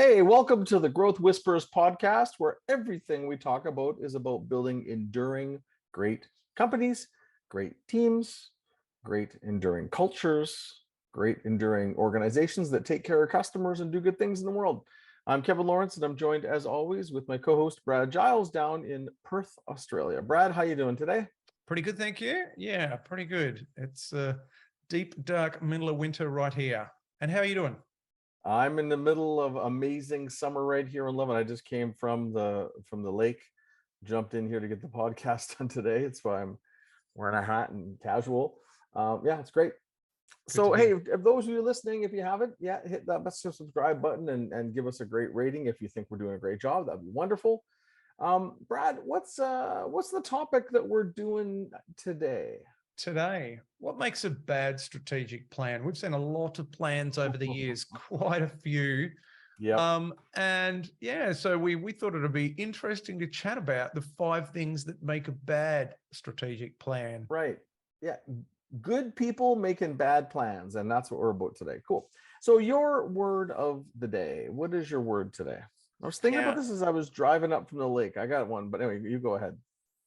Hey, welcome to the Growth Whisperers Podcast, where everything we talk about is about building enduring great companies, great teams, great enduring cultures, great enduring organizations that take care of customers and do good things in the world. I'm Kevin Lawrence, and I'm joined as always with my co-host Brad Giles down in Perth, Australia. Brad, how you doing today? Pretty good, thank you. Yeah, pretty good. It's a deep, dark middle of winter right here. And how are you doing? I'm in the middle of amazing summer right here in London. I just came from the lake, jumped in here to get the podcast done today. It's why I'm wearing a hat and casual. Yeah, it's great. So hey, if those of you listening, if you haven't yet, hit that subscribe button and give us a great rating if you think we're doing a great job. That'd be wonderful. Brad, what's the topic that we're doing today? What makes a bad strategic plan? We've seen a lot of plans over the years, quite a few. Yeah. And yeah, so we thought it'd be interesting to chat about the 5 things that make a bad strategic plan. Right. Yeah. Good people making bad plans, and that's what we're about today. Cool. So your word of the day. What is your word today? I was thinking about this as I was driving up from the lake. I got one, but anyway, you go ahead.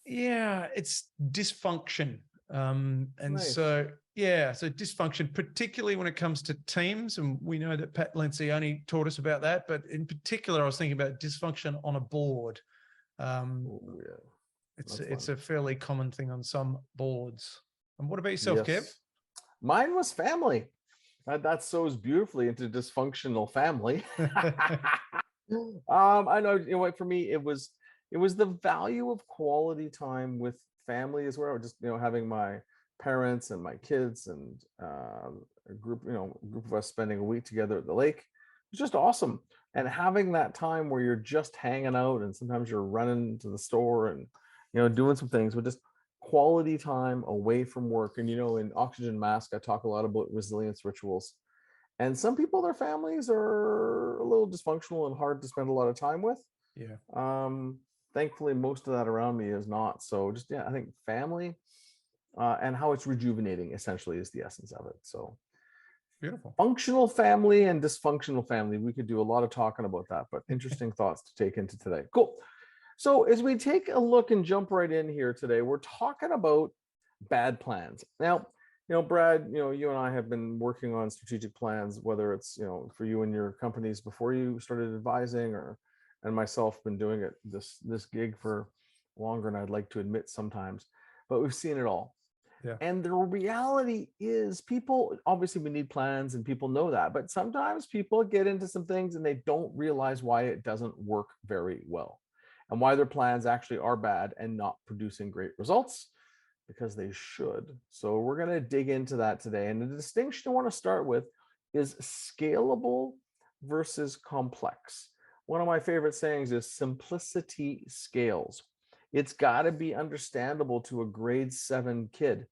Yeah, it's dysfunction. Nice. So dysfunction, particularly when it comes to teams. And we know that Pat Lencioni taught us about that, but in particular, I was thinking about dysfunction on a board. It's a fairly common thing on some boards. And what about yourself, Kev? Mine was family. That sews beautifully into dysfunctional family. I know, for me, it was the value of quality time with family as well. Just, having my parents and my kids and a group of us spending a week together at the lake. It was just awesome. And having that time where you're just hanging out, and sometimes you're running to the store and, doing some things, but just quality time away from work. And, in Oxygen Mask, I talk a lot about resilience rituals. And some people, their families are a little dysfunctional and hard to spend a lot of time with. Yeah. Thankfully, most of that around me is not. So just, I think family and how it's rejuvenating essentially is the essence of it. So beautiful. Functional family and dysfunctional family. We could do a lot of talking about that, but interesting thoughts to take into today. Cool. So as we take a look and jump right in here today, we're talking about bad plans. Now, Brad, you and I have been working on strategic plans, whether it's, for you and your companies before you started advising, and myself been doing it this gig for longer than I'd like to admit sometimes, but we've seen it all. Yeah. And the reality is, people, obviously we need plans and people know that, but sometimes people get into some things and they don't realize why it doesn't work very well and why their plans actually are bad and not producing great results, because they should. So we're going to dig into that today. And the distinction I want to start with is scalable versus complex. One of my favorite sayings is simplicity scales. It's got to be understandable to a grade 7 kid.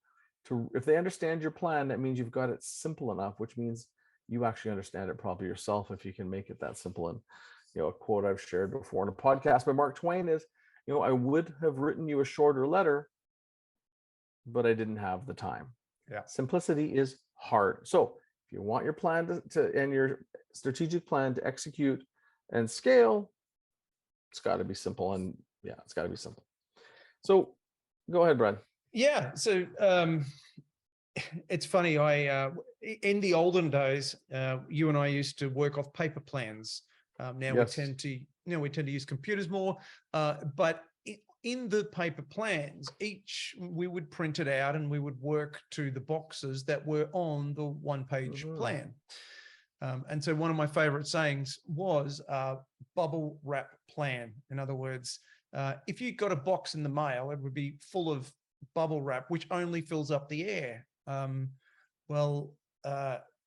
If they understand your plan, that means you've got it simple enough, which means you actually understand it probably yourself if you can make it that simple. And a quote I've shared before in a podcast by Mark Twain is, I would have written you a shorter letter, but I didn't have the time. Yeah. Simplicity is hard. So if you want your plan and your strategic plan to execute and scale, it's got to be simple. And it's got to be simple. So go ahead, Brad. Yeah. So it's funny. In the olden days, you and I used to work off paper plans. Now we tend to use computers more, but in the paper plans, we would print it out and we would work to the boxes that were on the one-page plan. And so one of my favorite sayings was bubble wrap plan. In other words, if you got a box in the mail, it would be full of bubble wrap, which only fills up the air.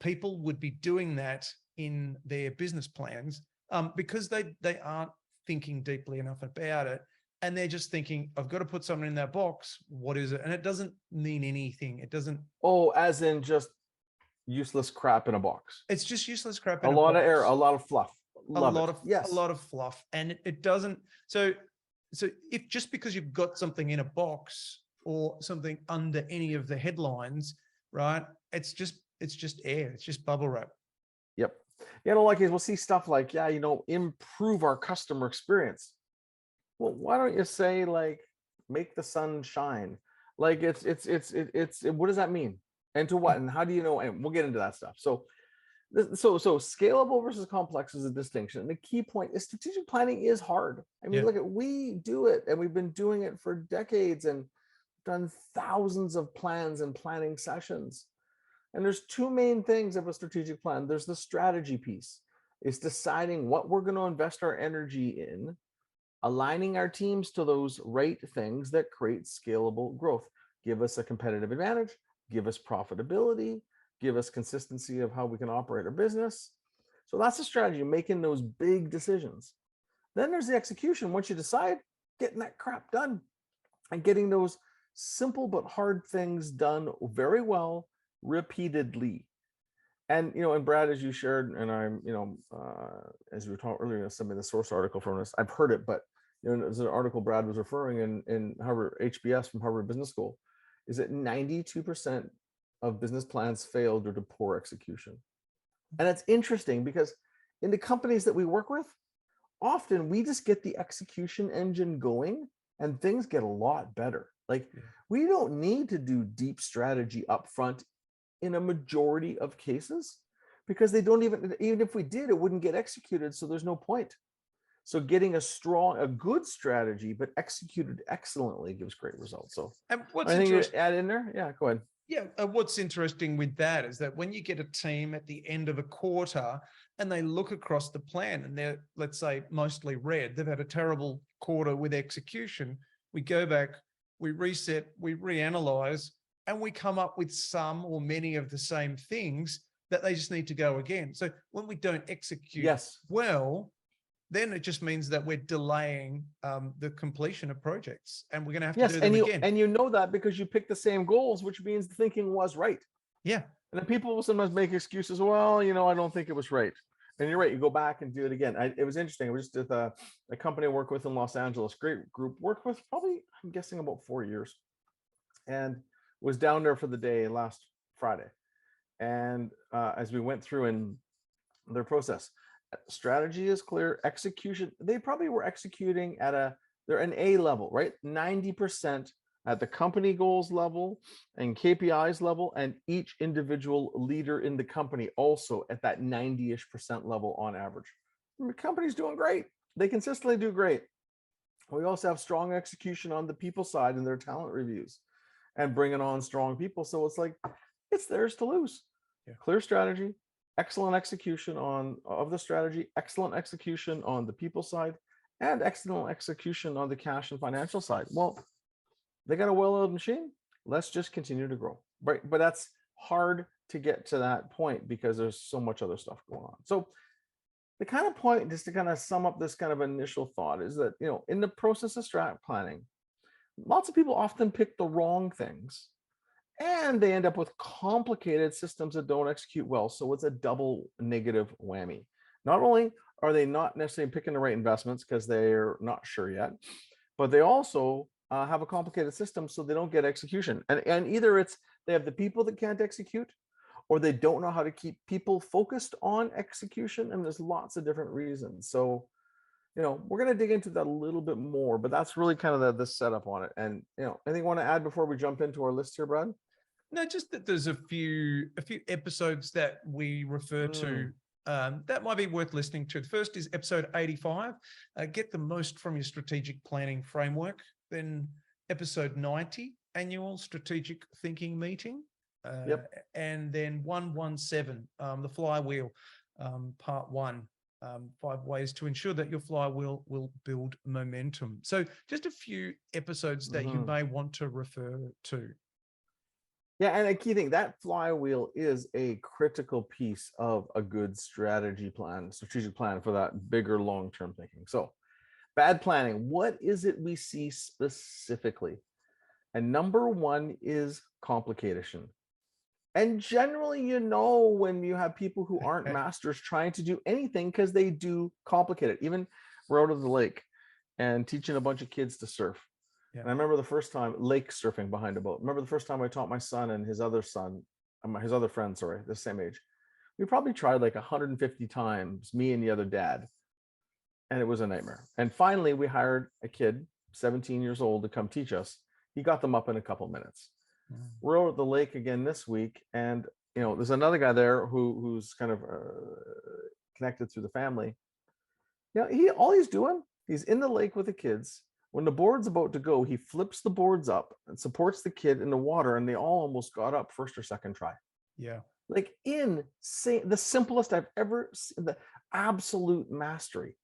People would be doing that in their business plans because they aren't thinking deeply enough about it. And they're just thinking, I've got to put something in that box. What is it? And it doesn't mean anything. It doesn't. Oh, as in just useless crap in a box. It's just useless crap in a box. A lot of air, a lot of fluff. A lot of fluff. And it doesn't. So if just because you've got something in a box or something under any of the headlines, right? It's just air. It's just bubble wrap. Yep. You know, like we'll see stuff like, yeah, improve our customer experience. Well, why don't you say like make the sun shine? Like what does that mean? And to what? And how do you know? And we'll get into that stuff. So scalable versus complex is a distinction. And the key point is strategic planning is hard. I mean, look at, we do it and we've been doing it for decades and done thousands of plans and planning sessions. And there's two main things of a strategic plan. There's the strategy piece. It's deciding what we're going to invest our energy in, aligning our teams to those right things that create scalable growth, give us a competitive advantage, give us profitability, give us consistency of how we can operate our business. So that's the strategy, making those big decisions. Then there's the execution. Once you decide, getting that crap done and getting those simple but hard things done very well, repeatedly. And, and Brad, as you shared, and I'm, as we were talking earlier, send me the source article from this. I've heard it, but, there's an article Brad was referring in Harvard, HBS from Harvard Business School, is that 92% of business plans fail due to poor execution. And it's interesting because in the companies that we work with, often we just get the execution engine going and things get a lot better. Like we don't need to do deep strategy up front in a majority of cases, because they don't even if we did, it wouldn't get executed. So there's no point. So getting a good strategy, but executed excellently, gives great results. So and what's anything you add in there? Yeah, go ahead. Yeah, what's interesting with that is that when you get a team at the end of a quarter and they look across the plan and they're, let's say, mostly red, they've had a terrible quarter with execution, we go back, we reset, we reanalyze, and we come up with some or many of the same things that they just need to go again. So when we don't execute well, then it just means that we're delaying the completion of projects, and we're going to have to do them again. And you know that because you picked the same goals, which means the thinking was right. Yeah. And then people will sometimes make excuses. Well, I don't think it was right. And you're right. You go back and do it again. It was interesting. I was just at a company I work with in Los Angeles, great group, worked with probably, I'm guessing, about 4 years, and was down there for the day last Friday. And as we went through in their process, strategy is clear, execution, they probably were executing they're an A level, right? 90% at the company goals level and KPIs level, and each individual leader in the company also at that 90-ish% level on average. The company's doing great. They consistently do great. We also have strong execution on the people side in their talent reviews and bringing on strong people. So it's like, it's theirs to lose. Clear strategy, excellent execution of the strategy, excellent execution on the people side, and excellent execution on the cash and financial side. Well, they got a well-oiled machine. Let's just continue to grow. Right? But that's hard to get to that point because there's so much other stuff going on. So the kind of point, just to kind of sum up this kind of initial thought, is that, in the process of strat planning, lots of people often pick the wrong things, and they end up with complicated systems that don't execute well. So it's a double negative whammy. Not only are they not necessarily picking the right investments because they're not sure yet, but they also have a complicated system, so they don't get execution. And either it's they have the people that can't execute, or they don't know how to keep people focused on execution. And there's lots of different reasons. So, we're going to dig into that a little bit more, but that's really kind of the setup on it. And, anything you want to add before we jump into our list here, Brad? No, just that there's a few episodes that we refer to that might be worth listening to. The first is episode 85, get the most from your strategic planning framework. Then episode 90, annual strategic thinking meeting. And then 117, the flywheel, part 1. 5 ways to ensure that your flywheel will build momentum. So just a few episodes that you may want to refer to. Yeah, and a key thing, that flywheel is a critical piece of a good strategic plan for that bigger long-term thinking. So bad planning, what is it we see specifically? And number one is complication. And generally, when you have people who aren't masters trying to do anything because they do complicate it. Even we're out of the lake and teaching a bunch of kids to surf. Yeah. And I remember the first time lake surfing behind a boat. Remember the first time I taught my son and his other friend, the same age, We probably tried like 150 times, me and the other dad, and it was a nightmare. And finally, we hired a kid, 17 years old, to come teach us. He got them up in a couple minutes. We're over at the lake again this week, and there's another guy there who's kind of connected through the family. All he's doing, he's in the lake with the kids. When the board's about to go, he flips the boards up and supports the kid in the water, and they all almost got up first or second try. Yeah. Like insane, the simplest I've ever seen, the absolute mastery.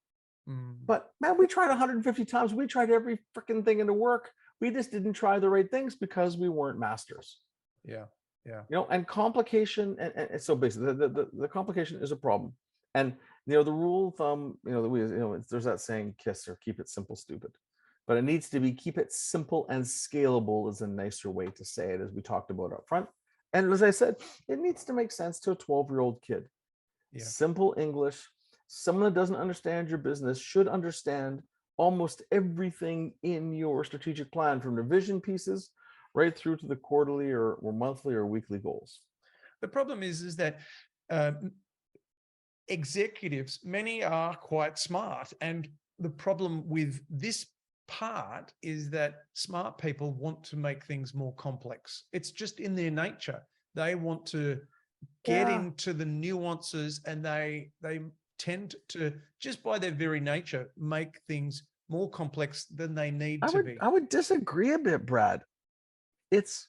But man, we tried 150 times. We tried every freaking thing into work. We just didn't try the right things because we weren't masters. Yeah. Yeah. And complication, and so basically the complication is a problem. And the rule of thumb, there's that saying, KISS, or keep it simple, stupid. But it needs to be keep it simple and scalable is a nicer way to say it, as we talked about up front. And as I said, it needs to make sense to a 12-year-old kid. Yeah. Simple English. Someone that doesn't understand your business should understand almost everything in your strategic plan, from the vision pieces right through to the quarterly or monthly or weekly goals. The problem is that executives, many are quite smart. And the problem with this part is that smart people want to make things more complex. It's just in their nature. They want to get into the nuances, and they tend to, just by their very nature, make things more complex than they need to be. I would disagree a bit, Brad. It's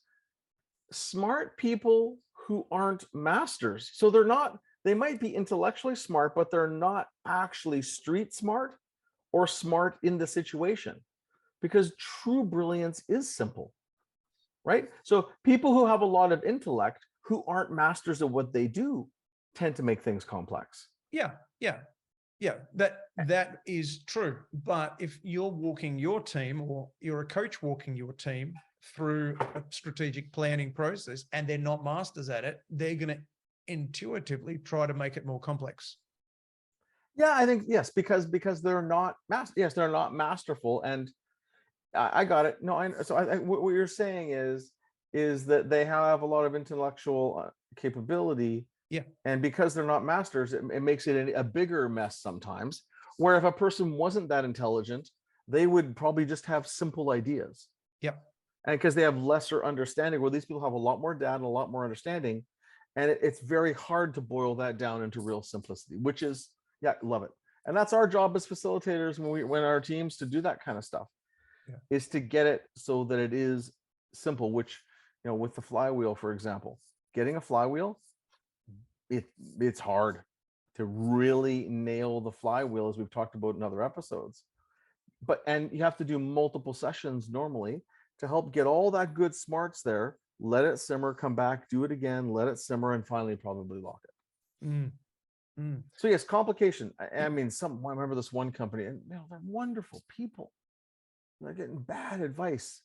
smart people who aren't masters. So they might be intellectually smart, but they're not actually street smart or smart in the situation, because true brilliance is simple, right? So people who have a lot of intellect who aren't masters of what they do tend to make things complex. Yeah. That is true. But if you're walking your team, or you're a coach walking your team through a strategic planning process, and they're not masters at it, they're going to intuitively try to make it more complex. Yeah, I think yes, because they're not they're not masterful. And I got it. No, what you're saying is that they have a lot of intellectual capability. Yeah. And because they're not masters, it makes it a bigger mess sometimes, where if a person wasn't that intelligent, they would probably just have simple ideas. Yeah. And because they have lesser understanding, where these people have a lot more data and a lot more understanding. And it's very hard to boil that down into real simplicity, which is, love it. And that's our job as facilitators when our teams to do that kind of stuff, is to get it so that it is simple, which, with the flywheel, for example, getting a flywheel, it's hard to really nail the flywheel, as we've talked about in other episodes. And you have to do multiple sessions normally to help get all that good smarts there, let it simmer, come back, do it again, let it simmer, and finally probably lock it. So yes, complication. I mean, I remember this one company, and they're wonderful people. They're getting bad advice.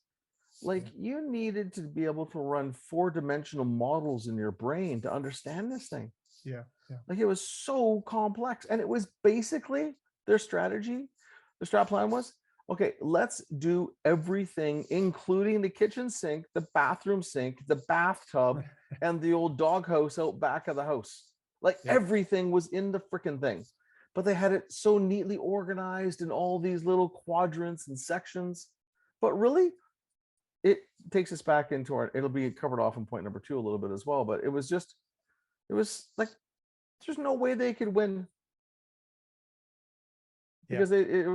Like, you needed to be able to run 4-dimensional models in your brain to understand this thing. Yeah. Like, it was so complex. And it was basically their strategy. The strat plan was, okay, let's do everything, including the kitchen sink, the bathroom sink, the bathtub, and the old doghouse out back of the house. Like, everything was in the freaking thing. But they had it so neatly organized in all these little quadrants and sections. But really, it takes us back into it'll be covered off in point number 2 a little bit as well. But it was like, there's no way they could win, because it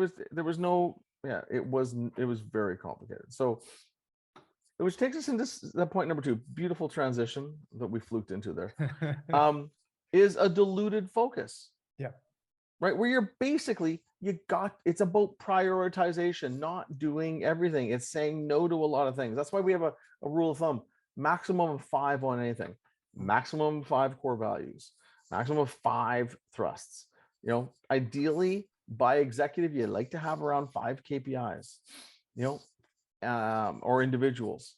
was very complicated. So, which takes us into that point number 2, beautiful transition that we fluked into there, is a diluted focus. Yeah. Right, where you're basically, it's about prioritization, not doing everything. It's saying no to a lot of things. That's why we have a rule of thumb: maximum of 5 on anything, maximum 5 core values, maximum of 5 thrusts. Ideally, by executive, you'd like to have around 5 KPIs, or individuals,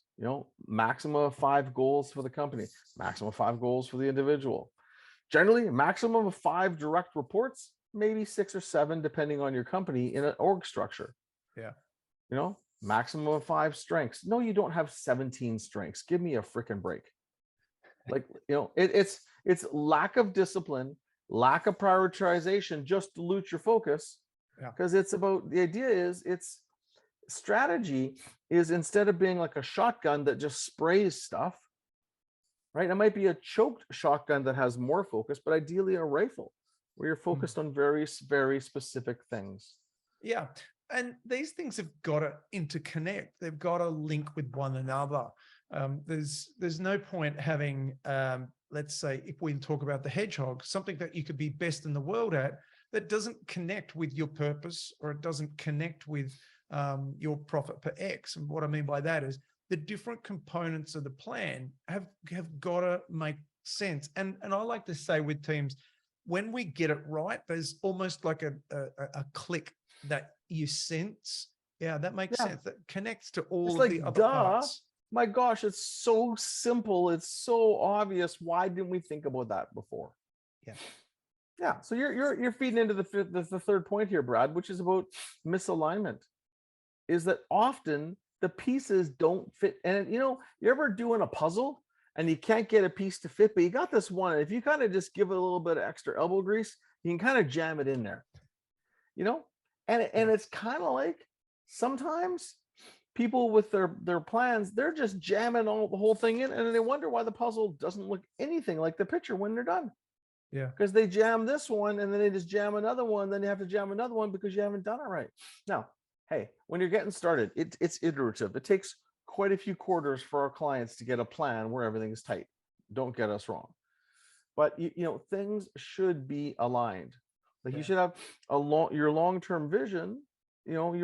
maximum of 5 goals for the company, maximum of 5 goals for the individual. Generally, a maximum of 5 direct reports, maybe 6 or 7, depending on your company, in an org structure. Yeah. Maximum of 5 strengths. No, you don't have 17 strengths. Give me a freaking break. Like, it's It's lack of discipline, lack of prioritization, just dilute your focus. Because it's about, the idea is, it's strategy is, instead of being like a shotgun that just sprays stuff, right? It might be a choked shotgun that has more focus, but ideally a rifle where you're focused on very, very specific things. Yeah. And these things have got to interconnect. They've got to link with one another. There's no point having, let's say, if we talk about the hedgehog, something that you could be best in the world at that doesn't connect with your purpose, or it doesn't connect with your profit per X. And what I mean by that is the different components of the plan have got to make sense. And I like to say with teams, when we get it right, there's almost like a click that you sense. Yeah, that makes sense. That connects to all of the other parts. My gosh, it's so simple. It's so obvious. Why didn't we think about that before? Yeah. So you're feeding into the third point here, Brad, which is about misalignment. Is that often the pieces don't fit. And you're ever doing a puzzle and you can't get a piece to fit, but you got this one. If you kind of just give it a little bit of extra elbow grease, you can kind of jam it in there. And it's kind of like sometimes people with their plans, they're just jamming the whole thing in, and then they wonder why the puzzle doesn't look anything like the picture when they're done. Yeah. Because they jam this one and then they just jam another one, then you have to jam another one because you haven't done it right. Now, hey, when you're getting started, it's iterative. It takes quite a few quarters for our clients to get a plan where everything's tight. Don't get us wrong. But things should be aligned. Like you should have your long-term vision, your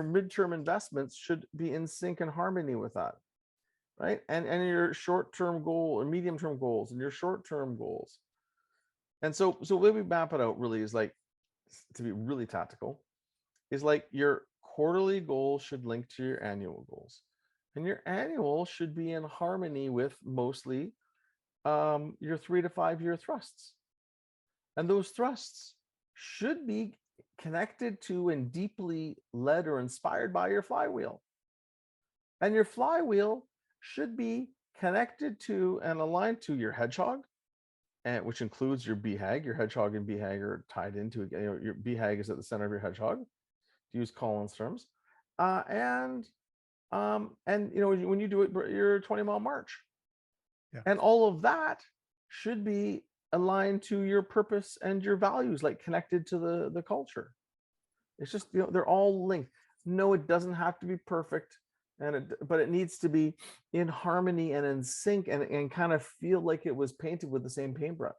midterm investments should be in sync and harmony with that. Right. And your short-term goal or medium-term goals and your short-term goals. And so the way we map it out really is like, to be really tactical, is like your quarterly goals should link to your annual goals. And your annual should be in harmony with mostly your 3 to 5 year thrusts. And those thrusts should be connected to and deeply led or inspired by your flywheel. And your flywheel should be connected to and aligned to your hedgehog, and which includes your BHAG. Your hedgehog and BHAG are tied into, your BHAG is at the center of your hedgehog, to use Colin's terms. And when you do it, your 20-mile march. Yeah. And all of that should be aligned to your purpose and your values, like connected to the culture. It's just, they're all linked. No, it doesn't have to be perfect, but it needs to be in harmony and in sync and kind of feel like it was painted with the same paintbrush.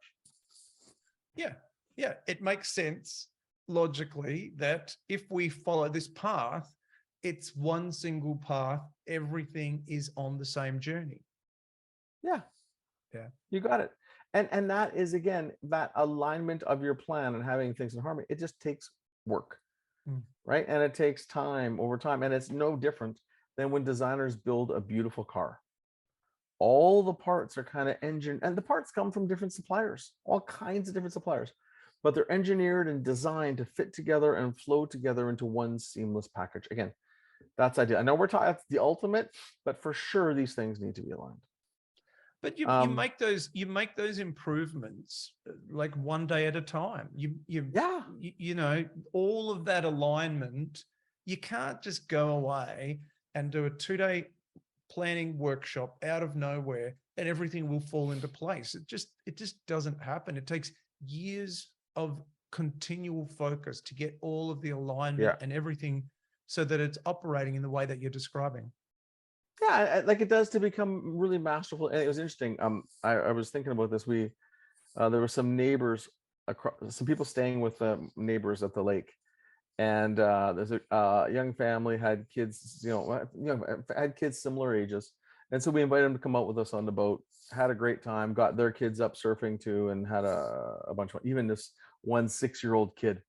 Yeah. It makes sense logically that if we follow this path, it's one single path. Everything is on the same journey. Yeah. You got it. And that is, again, that alignment of your plan and having things in harmony. It just takes work, right? And it takes time over time. And it's no different than when designers build a beautiful car. All the parts are kind of engineered, and the parts come from different suppliers, all kinds of different suppliers, but they're engineered and designed to fit together and flow together into one seamless package. Again, that's ideal. I know we're talking, that's the ultimate, but for sure these things need to be aligned. But you make those improvements like one day at a time. All of that alignment. You can't just go away and do a 2-day planning workshop out of nowhere and everything will fall into place. It just doesn't happen. It takes years of continual focus to get all of the alignment and everything so that it's operating in the way that you're describing. Yeah, like it does to become really masterful. And it was interesting. I was thinking about this. There were some neighbors, some people staying with neighbors at the lake, and there's a young family had kids, had kids similar ages, and so we invited them to come out with us on the boat. Had a great time. Got their kids up surfing too, and had a bunch of, even this one 6-year-old kid.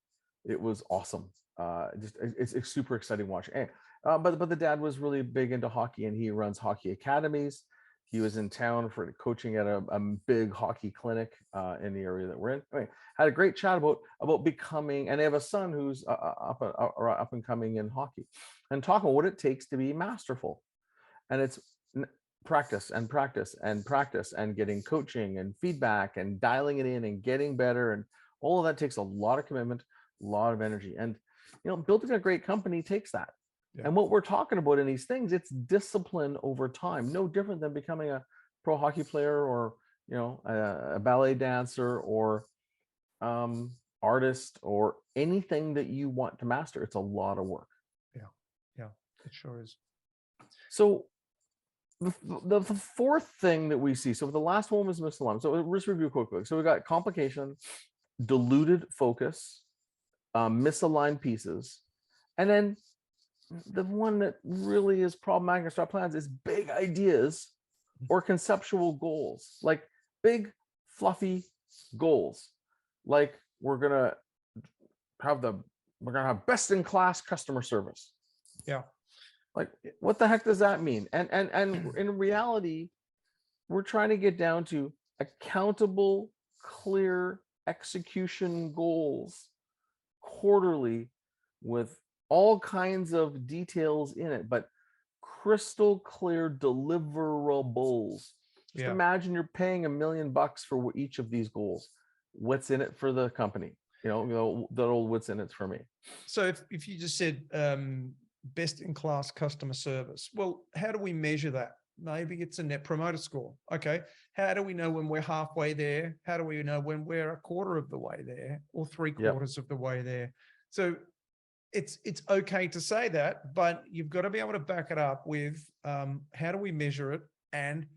It was awesome. It's super exciting watching. But the dad was really big into hockey, and he runs hockey academies. He was in town for coaching at a big hockey clinic in the area that we're in. Anyway, had a great chat about becoming, and they have a son who's up and coming in hockey, and talking about what it takes to be masterful. And it's practice and practice and practice and getting coaching and feedback and dialing it in and getting better. And all of that takes a lot of commitment, a lot of energy. And, building a great company takes that. Yeah. And what we're talking about in these things, it's discipline over time, no different than becoming a pro hockey player or, a ballet dancer or artist or anything that you want to master. It's a lot of work. Yeah, it sure is. So the fourth thing that we see, so the last one was misalignment. So let's review quickly. So we got complication, diluted focus, misaligned pieces, and then the one that really is problematic in strat plans is big ideas or conceptual goals, like big fluffy goals, like we're gonna have best in class customer service. Yeah. Like, what the heck does that mean? And in reality, we're trying to get down to accountable, clear execution goals quarterly with all kinds of details in it, but crystal clear deliverables. Just imagine you're paying $1 million for each of these goals. What's in it for the company? That old what's in it for me. So if you just said best in class customer service, well, how do we measure that? Maybe it's a net promoter score. Okay. How do we know when we're halfway there? How do we know when we're a quarter of the way there or 3/4 of the way there? So it's okay to say that, but you've got to be able to back it up with how do we measure it? And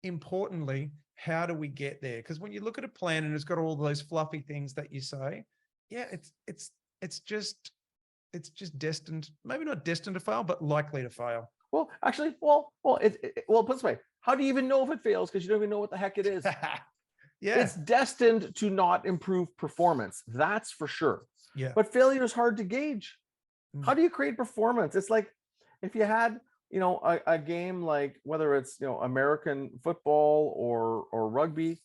importantly, how do we get there? Because when you look at a plan and it's got all those fluffy things that you say, it's just destined, maybe not destined to fail, but likely to fail. Well, actually, put this way, how do you even know if it fails? Because you don't even know what the heck it is. Yeah. It's destined to not improve performance. That's for sure. Yeah. But failure is hard to gauge. How do you create performance? It's like if you had, a game like whether it's, American football or rugby,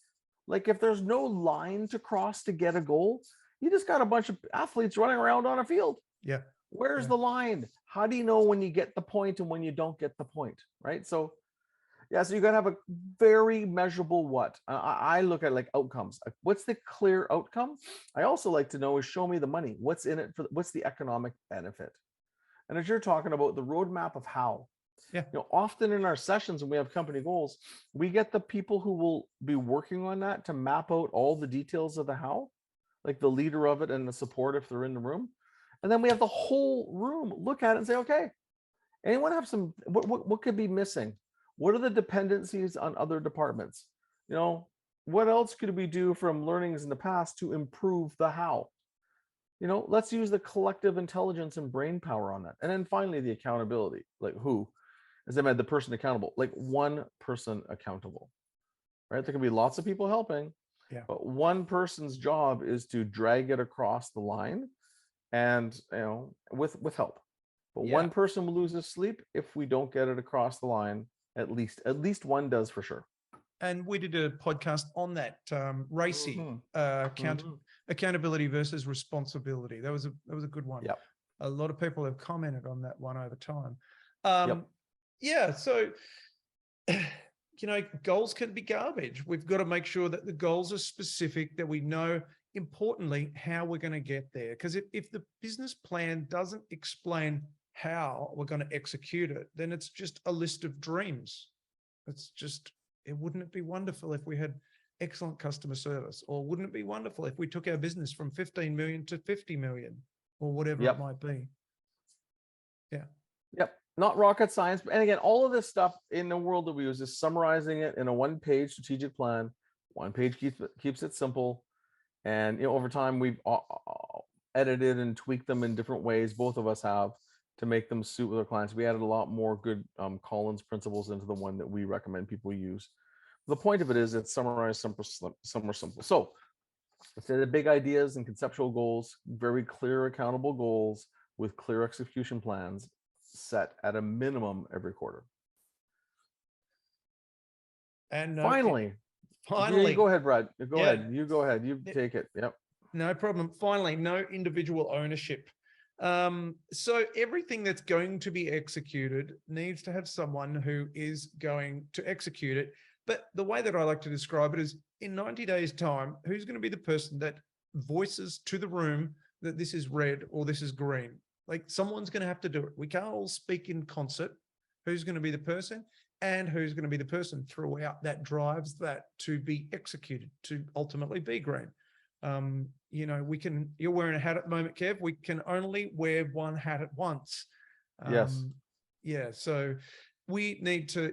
like if there's no line to cross to get a goal, you just got a bunch of athletes running around on a field. Yeah. Where's the line? How do you know when you get the point and when you don't get the point? Right. So so you got to have a very measurable what. I look at like outcomes. What's the clear outcome? I also like to know is show me the money. What's in it what's the economic benefit? And as you're talking about the roadmap of how, often in our sessions when we have company goals, we get the people who will be working on that to map out all the details of the how, like the leader of it and the support if they're in the room. And then we have the whole room look at it and say, okay, anyone have some, what could be missing? What are the dependencies on other departments? What else could we do from learnings in the past to improve the how? Let's use the collective intelligence and brain power on that. And then finally, the accountability, like who, as I meant, the person accountable, like one person accountable, right? There can be lots of people helping, but one person's job is to drag it across the line and, with help. But one person will lose his sleep if we don't get it across the line. At least one does for sure. And we did a podcast on that, RACI, accountability versus responsibility. That was a good one. Yep. A lot of people have commented on that one over time. So, goals can be garbage. We've got to make sure that the goals are specific, that we know, importantly, how we're going to get there. Because if the business plan doesn't explain how we're going to execute it, then it's just a list of dreams. Wouldn't it be wonderful if we had excellent customer service? Or wouldn't it be wonderful if we took our business from 15 million to 50 million or whatever it might be? Not rocket science. And again, all of this stuff in the world that we use is summarizing it in a one-page strategic plan. One page keeps it simple. And over time, we've edited and tweaked them in different ways. Both of us have, to make them suit with our clients. We added a lot more good Collins principles into the one that we recommend people use. The point of it is it's summarized, simple. So let's say the big ideas and conceptual goals, very clear, accountable goals with clear execution plans set at a minimum every quarter. And finally, go ahead, Brad. Go ahead. You go ahead. You take it. Yep. No problem. Finally, no individual ownership. So everything that's going to be executed needs to have someone who is going to execute it. But the way that I like to describe it is in 90 days' time, who's going to be the person that voices to the room that this is red or this is green? Like someone's going to have to do it. We can't all speak in concert. Who's going to be the person and who's going to be the person throughout that drives that to be executed to ultimately be green? You're wearing a hat at the moment, Kev. We can only wear one hat at once. Yes. So we need to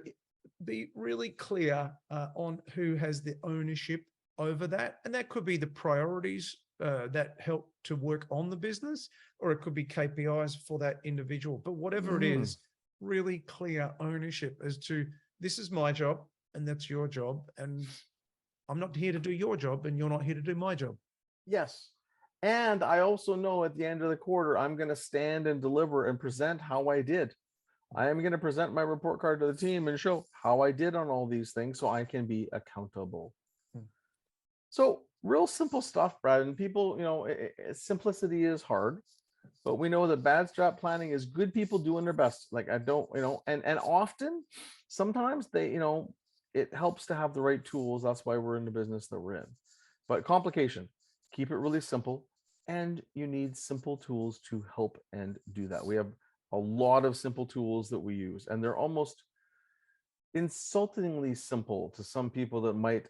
be really clear on who has the ownership over that. And that could be the priorities that help to work on the business, or it could be KPIs for that individual. But whatever it is, really clear ownership as to this is my job and that's your job. And I'm not here to do your job and you're not here to do my job. Yes. And I also know at the end of the quarter, I'm going to stand and deliver and present how I did. I am going to present my report card to the team and show how I did on all these things so I can be accountable. So real simple stuff, Brad. And people, simplicity is hard, but we know that bad strat planning is good people doing their best. Like and often, sometimes they, it helps to have the right tools. That's why we're in the business that we're in. But complication, keep it really simple. And you need simple tools to help and do that. We have a lot of simple tools that we use, and they're almost insultingly simple to some people that might,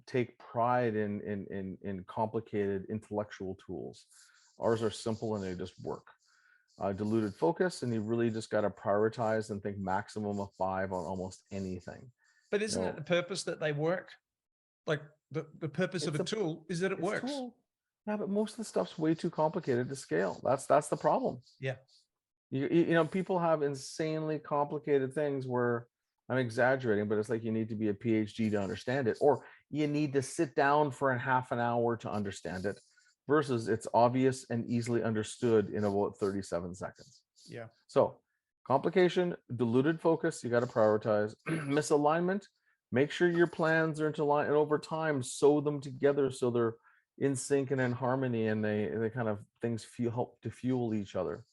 take pride in complicated intellectual tools. Ours are simple and they just work. Diluted focus, and you really just got to prioritize and think maximum of 5 on almost anything. But isn't it the purpose that they work? Like the purpose of a tool is that it works. Yeah, but most of the stuff's way too complicated to scale. That's the problem. Yeah. People have insanely complicated things where, I'm exaggerating, but it's like you need to be a PhD to understand it, or you need to sit down for a half an hour to understand it, versus it's obvious and easily understood in about 37 seconds. Yeah. So complication, diluted focus, you got to prioritize. Misalignment, make sure your plans are into line, and over time, sew them together so they're in sync and in harmony, and they kind of things help to fuel each other.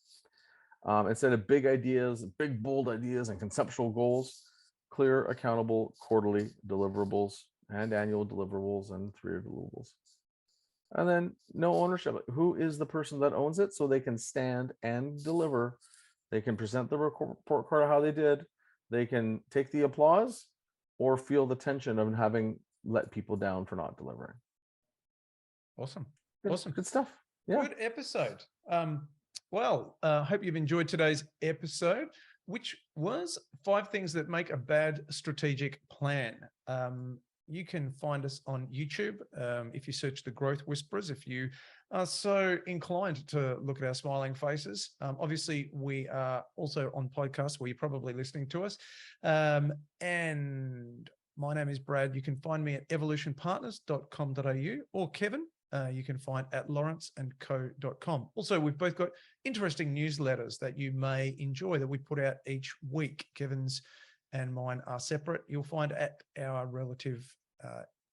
Instead of big ideas, big bold ideas and conceptual goals, clear, accountable quarterly deliverables and annual deliverables and 3-year deliverables. And then no ownership. Who is the person that owns it so they can stand and deliver? They can present the report card of how they did. They can take the applause or feel the tension of having let people down for not delivering. Awesome. Good stuff. Yeah. Good episode. Hope you've enjoyed today's episode, which was 5 things that make a bad strategic plan. You can find us on YouTube if you search the Growth Whisperers, if you are so inclined to look at our smiling faces. Obviously, we are also on podcasts where you're probably listening to us. And my name is Brad. You can find me at evolutionpartners.com.au, or Kevin, you can find at lawrenceandco.com. Also, we've both got interesting newsletters that you may enjoy that we put out each week. Kevin's and mine are separate. You'll find at our relative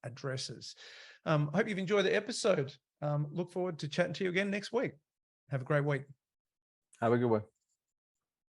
addresses. Hope you've enjoyed the episode. Look forward to chatting to you again next week. Have a great week. Have a good one.